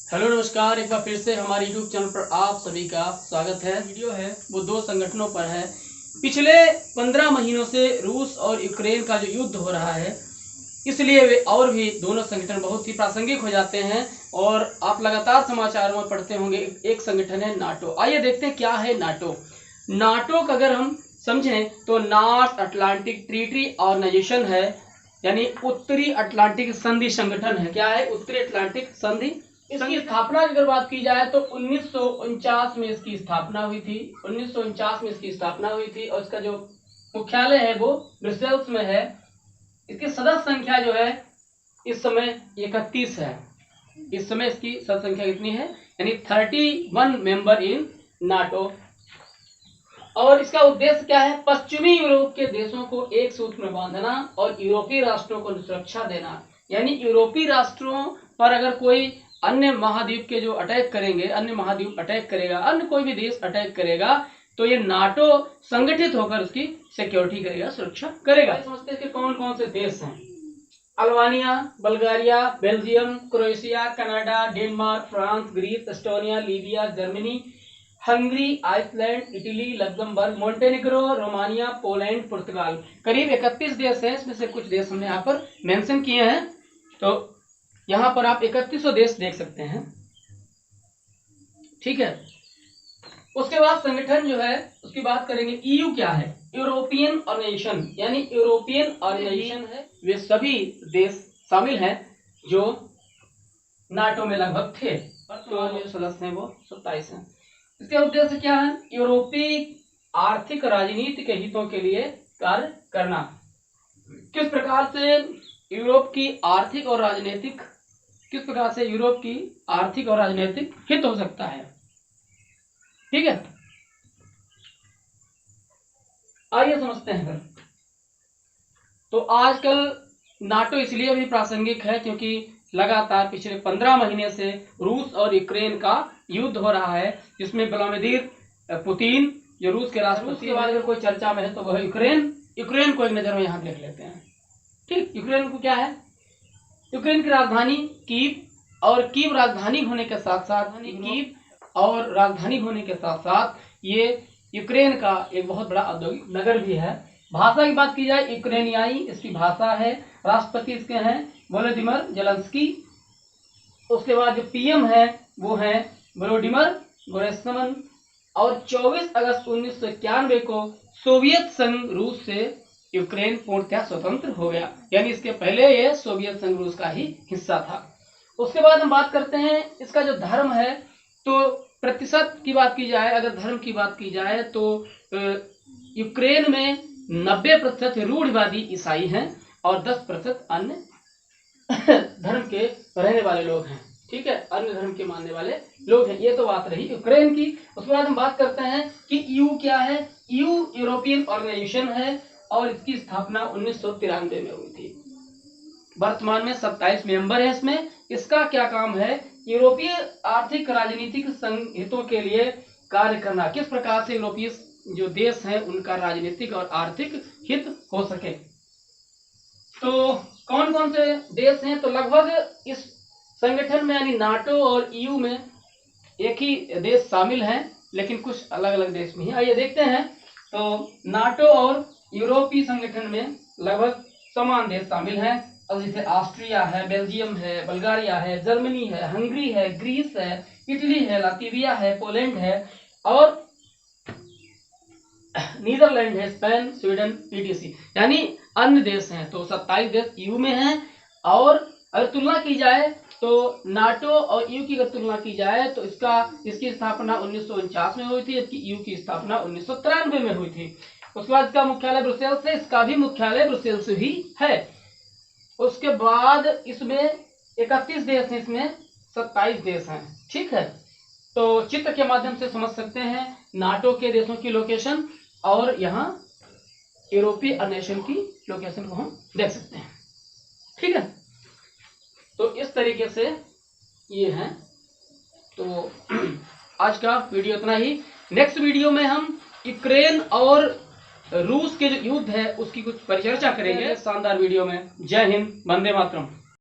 Hello नमस्कार, एक बार फिर से हमारे YouTube चैनल पर आप सभी का स्वागत है। वीडियो है वो दो संगठनों पर है। पिछले 15 महीनों से रूस और यूक्रेन का जो युद्ध हो रहा है, इसलिए वे और भी दोनों संगठन बहुत ही प्रासंगिक हो जाते हैं और आप लगातार समाचारों में पढ़ते होंगे। एक संगठन है नाटो। आइए देखते हैं क्या है नाटो। नाटो का अगर हम समझें तो नॉर्थ अटलांटिक ट्रीटी ऑर्गेनाइजेशन है, यानी उत्तरी अटलांटिक संधि संगठन है। क्या है? उत्तरी अटलांटिक संधि। इसकी स्थापना की अगर बात की जाए तो 1949 में इसकी स्थापना हुई थी। 1949 में इसकी स्थापना हुई थी और इसका जो मुख्यालय है वो ब्रसेल्स में है। इसकी सदस्य संख्या जो है इस समय 31 है। इस समय इसकी सदस्य संख्या कितनी है? यानी 31 मेंबर इन नाटो। और इसका उद्देश्य क्या है? पश्चिमी यूरोप के देशों को एक सूत्र में बांधना और यूरोपीय राष्ट्रों को सुरक्षा देना। यानी यूरोपीय राष्ट्रों पर अगर कोई अन्य महाद्वीप के जो अटैक करेंगे, अन्य महाद्वीप अटैक करेगा, अन्य कोई भी देश अटैक करेगा, तो ये नाटो संगठित होकर उसकी सिक्योरिटी करेगा, सुरक्षा करेगा। समझते हैं कि कौन कौन से देश हैं? Albania, Bulgaria, Belgium, Croatia, Canada, Denmark, France, Greece, Estonia, Libya, Germany, Hungary, Iceland, Italy, Luxembourg, Montenegro, Romania, Poland, पुर्तगाल। करीब 31 देश हैं। इसमें से कुछ देश हमने यहाँ पर मेंशन किए हैं। तो यहाँ पर आप 31 देश देख सकते हैं। ठीक है। उसके बाद संगठन जो है उसकी बात करेंगे। ईयू क्या है? यूरोपियन ऑर्गेनाइजेशन, यानी यूरोपियन ऑर्गेनाइजेशन है। वे सभी देश शामिल हैं जो नाटो में लगभग थे। वर्तमान में जो सदस्य हैं वो 27 हैं। इसके उद्देश्य क्या है? यूरोपीय आर्थिक राजनीति के हितों के लिए कार्य करना। किस प्रकार से यूरोप की आर्थिक और राजनीतिक हित हो सकता है। ठीक है, आइए समझते हैं फिर। तो आजकल नाटो इसलिए भी प्रासंगिक है क्योंकि लगातार पिछले 15 महीने से रूस और यूक्रेन का युद्ध हो रहा है, जिसमें व्लादिमीर पुतिन जो रूस के राष्ट्रपति, के बाद अगर कोई चर्चा में है तो वह यूक्रेन को एक नजर में यहाँ देख लेते हैं। ठीक, यूक्रेन को क्या है? यूक्रेन की राजधानी कीव, और कीव राजधानी होने के साथ साथ ये यूक्रेन का एक बहुत बड़ा औद्योगिक नगर भी है। भाषा की बात की जाए, यूक्रेनियाई इसकी भाषा है। राष्ट्रपति इसके हैं वोलोदिमीर जेलेंस्की। उसके बाद जो पीएम है वो है वोलोदिमीर ग्रोइस्मान। और 24 अगस्त 1991 को सोवियत संघ रूस से यूक्रेन पूर्णतः स्वतंत्र हो गया, यानी इसके पहले ये सोवियत संघ रूस का ही हिस्सा था। उसके बाद हम बात करते हैं इसका जो धर्म है। तो प्रतिशत की बात की जाए, अगर धर्म की बात की जाए तो यूक्रेन में 90% रूढ़िवादी ईसाई हैं और 10% अन्य धर्म के रहने वाले लोग हैं। ठीक है, अन्य धर्म के मानने वाले लोग हैं। ये तो बात रही यूक्रेन की। उसके बाद हम बात करते हैं कि ईयू क्या है। ईयू यूरोपियन ऑर्गेनाइजेशन है और इसकी स्थापना 1993 में हुई थी। वर्तमान में 27 मेंबर है इसमें। इसका क्या काम है? यूरोपीय आर्थिक राजनीतिक हितों के लिए कार्य करना। किस प्रकार से यूरोपीय जो देश हैं उनका राजनीतिक और आर्थिक हित हो सके। तो कौन कौन से देश हैं? तो लगभग इस संगठन में यानी नाटो और ईयू में एक ही देश शामिल हैं, लेकिन कुछ अलग अलग देश में ही। आइए देखते हैं। तो नाटो और यूरोपीय संगठन में लगभग समान देश शामिल हैं। और जैसे ऑस्ट्रिया है, बेल्जियम है, बुल्गारिया है, जर्मनी है, हंगरी है, ग्रीस है, इटली है, लातविया है, पोलैंड है और नीदरलैंड है, स्पेन, स्वीडन, ईटीसी, यानी अन्य देश हैं। तो 27 देश ईयू में हैं। और अगर तुलना की जाए तो नाटो और ईयू की अगर तुलना की जाए तो इसकी स्थापना 1949 में हुई थी, जबकि ईयू की स्थापना 1993 में हुई थी। उसके बाद इसका मुख्यालय ब्रुसेल्स है। इसका भी मुख्यालय ब्रुसेल्स ही है। उसके बाद इसमें 31 देश हैं, इसमें 27 देश हैं। ठीक है, तो चित्र के माध्यम से समझ सकते हैं नाटो के देशों की लोकेशन और यहाँ यूरोपीय ऑर्गेनाइजेशन की लोकेशन को हम देख सकते हैं। ठीक है, तो इस तरीके से ये हैं। तो आज का वीडियो इतना ही। नेक्स्ट वीडियो में हम यूक्रेन और रूस के जो युद्ध है उसकी कुछ परिचर्चा करेंगे शानदार वीडियो में। जय हिंद, वंदे मातरम।